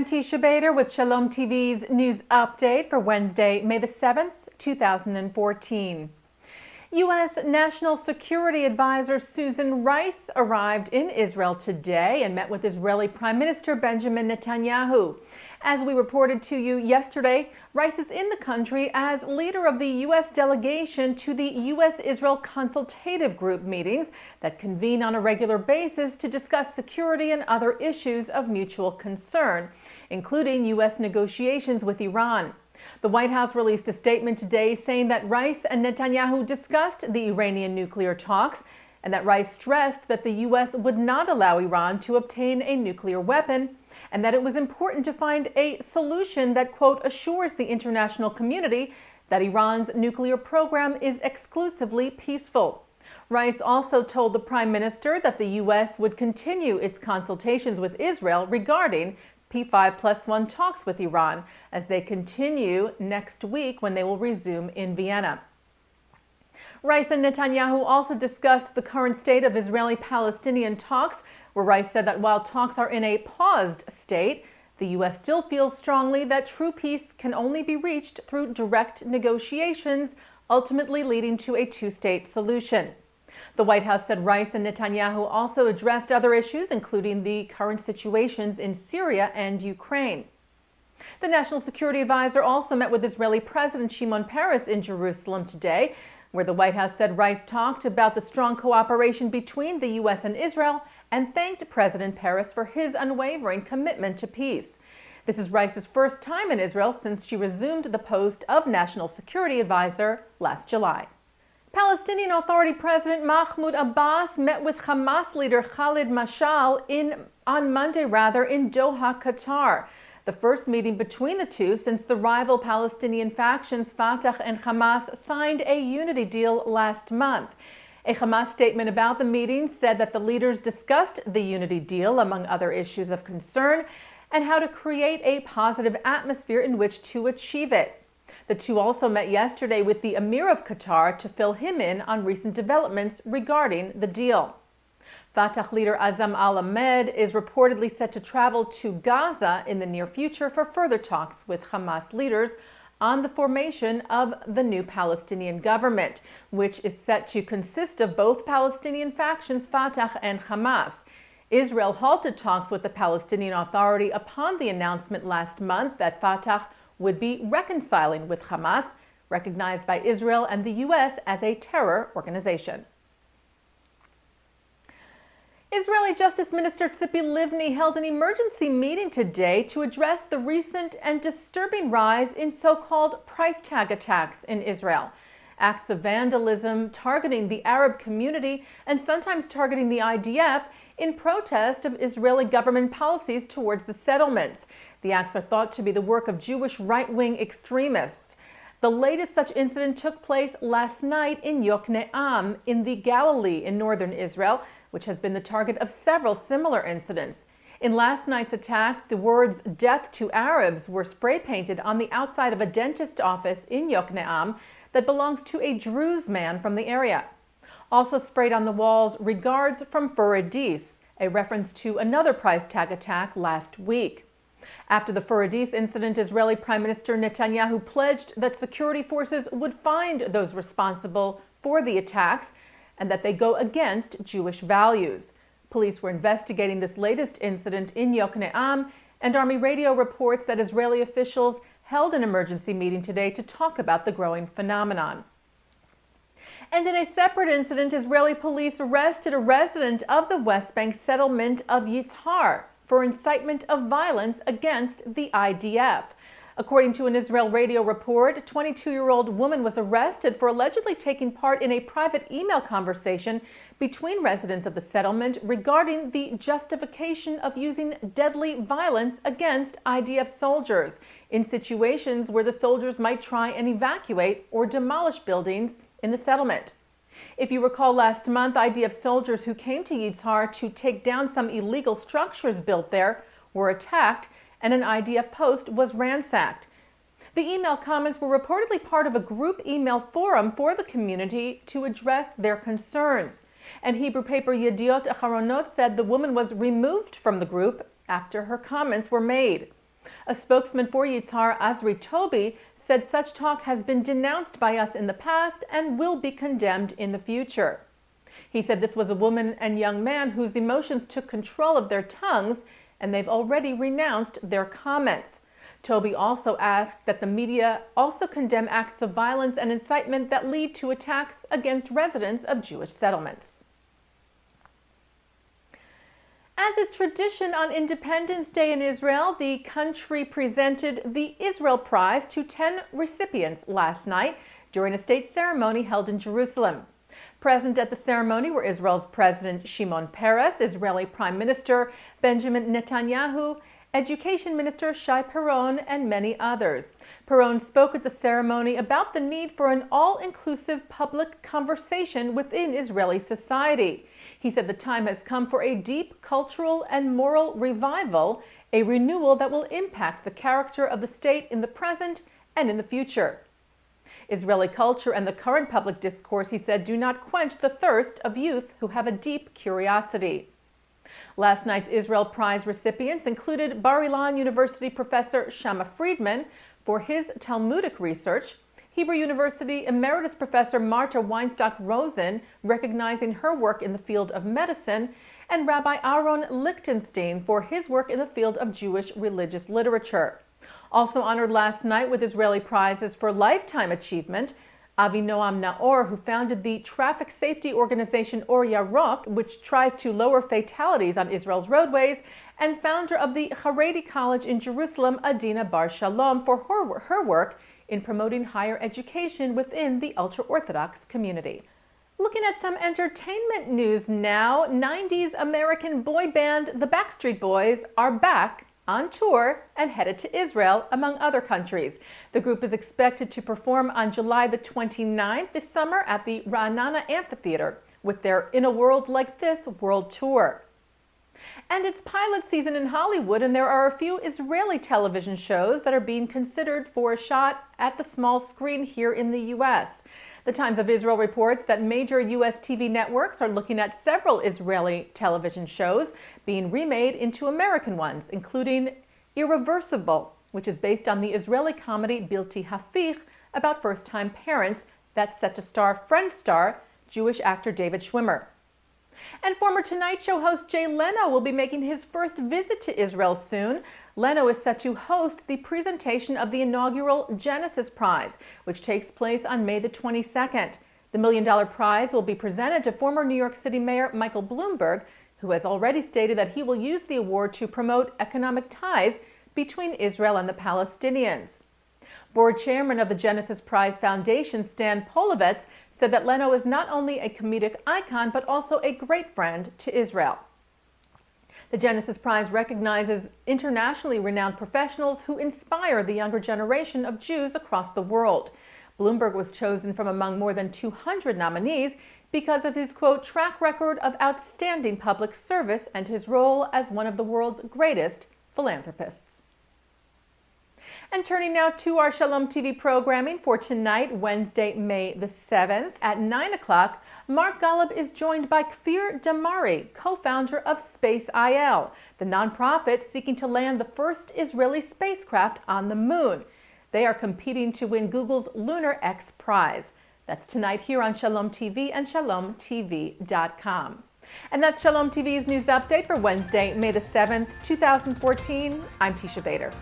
I'm Teisha Bader with Shalom TV's news update for Wednesday, May the 7th, 2014. U.S. National Security Advisor Susan Rice arrived in Israel today and met with Israeli Prime Minister Benjamin Netanyahu. As we reported to you yesterday, Rice is in the country as leader of the U.S. delegation to the U.S.-Israel Consultative Group meetings that convene on a regular basis to discuss security and other issues of mutual concern, including U.S. negotiations with Iran. The White House released a statement today saying that Rice and Netanyahu discussed the Iranian nuclear talks and that Rice stressed that the U.S. would not allow Iran to obtain a nuclear weapon and that it was important to find a solution that, quote, assures the international community that Iran's nuclear program is exclusively peaceful. Rice also told the Prime Minister that the U.S. would continue its consultations with Israel regarding P5+1 talks with Iran as they continue next week when they will resume in Vienna. Rice and Netanyahu also discussed the current state of Israeli-Palestinian talks, where Rice said that while talks are in a paused state, the U.S. still feels strongly that true peace can only be reached through direct negotiations, ultimately leading to a two-state solution. The White House said Rice and Netanyahu also addressed other issues, including the current situations in Syria and Ukraine. The National Security Advisor also met with Israeli President Shimon Peres in Jerusalem today, where the White House said Rice talked about the strong cooperation between the U.S. and Israel and thanked President Peres for his unwavering commitment to peace. This is Rice's first time in Israel since she resumed the post of National Security Advisor last July. Palestinian Authority President Mahmoud Abbas met with Hamas leader Khalid Mashal on Monday in Doha, Qatar. The first meeting between the two since the rival Palestinian factions Fatah and Hamas signed a unity deal last month. A Hamas statement about the meeting said that the leaders discussed the unity deal, among other issues of concern, and how to create a positive atmosphere in which to achieve it. The two also met yesterday with the Emir of Qatar to fill him in on recent developments regarding the deal. Fatah leader Azam al-Ahmed is reportedly set to travel to Gaza in the near future for further talks with Hamas leaders on the formation of the new Palestinian government, which is set to consist of both Palestinian factions, Fatah and Hamas. Israel halted talks with the Palestinian Authority upon the announcement last month that Fatah would be reconciling with Hamas, recognized by Israel and the U.S. as a terror organization. Israeli Justice Minister Tzipi Livni held an emergency meeting today to address the recent and disturbing rise in so-called price tag attacks in Israel. Acts of vandalism targeting the Arab community and sometimes targeting the IDF in protest of Israeli government policies towards the settlements. The acts are thought to be the work of Jewish right-wing extremists. The latest such incident took place last night in Yokneam in the Galilee in northern Israel, which has been the target of several similar incidents. In last night's attack, the words "Death to Arabs" were spray painted on the outside of a dentist office in Yokneam that belongs to a Druze man from the area. Also sprayed on the walls, "Regards from Furadis," a reference to another price tag attack last week. After the Furadis incident, Israeli Prime Minister Netanyahu pledged that security forces would find those responsible for the attacks and that they go against Jewish values. Police were investigating this latest incident in Yokneam, and Army Radio reports that Israeli officials held an emergency meeting today to talk about the growing phenomenon. And in a separate incident, Israeli police arrested a resident of the West Bank settlement of Yitzhar for incitement of violence against the IDF. According to an Israel Radio report, a 22-year-old woman was arrested for allegedly taking part in a private email conversation between residents of the settlement regarding the justification of using deadly violence against IDF soldiers in situations where the soldiers might try and evacuate or demolish buildings in the settlement. If you recall, last month, IDF soldiers who came to Yitzhar to take down some illegal structures built there were attacked, and an IDF post was ransacked. The email comments were reportedly part of a group email forum for the community to address their concerns. And Hebrew paper Yediot Aharonot said the woman was removed from the group after her comments were made. A spokesman for Yitzhar Azri Tobi said such talk has been denounced by us in the past and will be condemned in the future. He said this was a woman and young man whose emotions took control of their tongues, and they've already renounced their comments. Tobi also asked that the media also condemn acts of violence and incitement that lead to attacks against residents of Jewish settlements. As is tradition on Independence Day in Israel, the country presented the Israel Prize to 10 recipients last night during a state ceremony held in Jerusalem. Present at the ceremony were Israel's President Shimon Peres, Israeli Prime Minister Benjamin Netanyahu, Education Minister Shai Peron, and many others. Peron spoke at the ceremony about the need for an all-inclusive public conversation within Israeli society. He said the time has come for a deep cultural and moral revival, a renewal that will impact the character of the state in the present and in the future. Israeli culture and the current public discourse, he said, do not quench the thirst of youth who have a deep curiosity. Last night's Israel Prize recipients included Bar-Ilan University professor Shama Friedman for his Talmudic research, Hebrew University Emeritus Professor Marta Weinstock-Rosen, recognizing her work in the field of medicine, and Rabbi Aaron Lichtenstein for his work in the field of Jewish religious literature. Also honored last night with Israeli prizes for lifetime achievement, Avinoam Naor, who founded the traffic safety organization Or Yarok, which tries to lower fatalities on Israel's roadways, and founder of the Haredi College in Jerusalem, Adina Bar Shalom, for her work in promoting higher education within the ultra-Orthodox community. Looking at some entertainment news now, 90s American boy band the Backstreet Boys are back on tour and headed to Israel, among other countries. The group is expected to perform on July the 29th this summer at the Ra'anana Amphitheater with their In a World Like This world tour. And it's pilot season in Hollywood, and there are a few Israeli television shows that are being considered for a shot at the small screen here in the U.S. The Times of Israel reports that major U.S. TV networks are looking at several Israeli television shows being remade into American ones, including Irreversible, which is based on the Israeli comedy Bilti Hafich about first-time parents that's set to star Friends star Jewish actor David Schwimmer. And former Tonight Show host Jay Leno will be making his first visit to Israel soon. Leno is set to host the presentation of the inaugural Genesis Prize, which takes place on May the 22nd. The $1 million prize will be presented to former New York City Mayor Michael Bloomberg, who has already stated that he will use the award to promote economic ties between Israel and the Palestinians. Board chairman of the Genesis Prize Foundation, Stan Polovets, said that Leno is not only a comedic icon, but also a great friend to Israel. The Genesis Prize recognizes internationally renowned professionals who inspire the younger generation of Jews across the world. Bloomberg was chosen from among more than 200 nominees because of his, quote, track record of outstanding public service and his role as one of the world's greatest philanthropists. And turning now to our Shalom TV programming for tonight, Wednesday, May the 7th at 9 o'clock, Mark Golub is joined by Kfir Damari, co-founder of Space IL, the nonprofit seeking to land the first Israeli spacecraft on the moon. They are competing to win Google's Lunar X Prize. That's tonight here on Shalom TV and ShalomTV.com. And that's Shalom TV's news update for Wednesday, May the 7th, 2014. I'm Teisha Bader.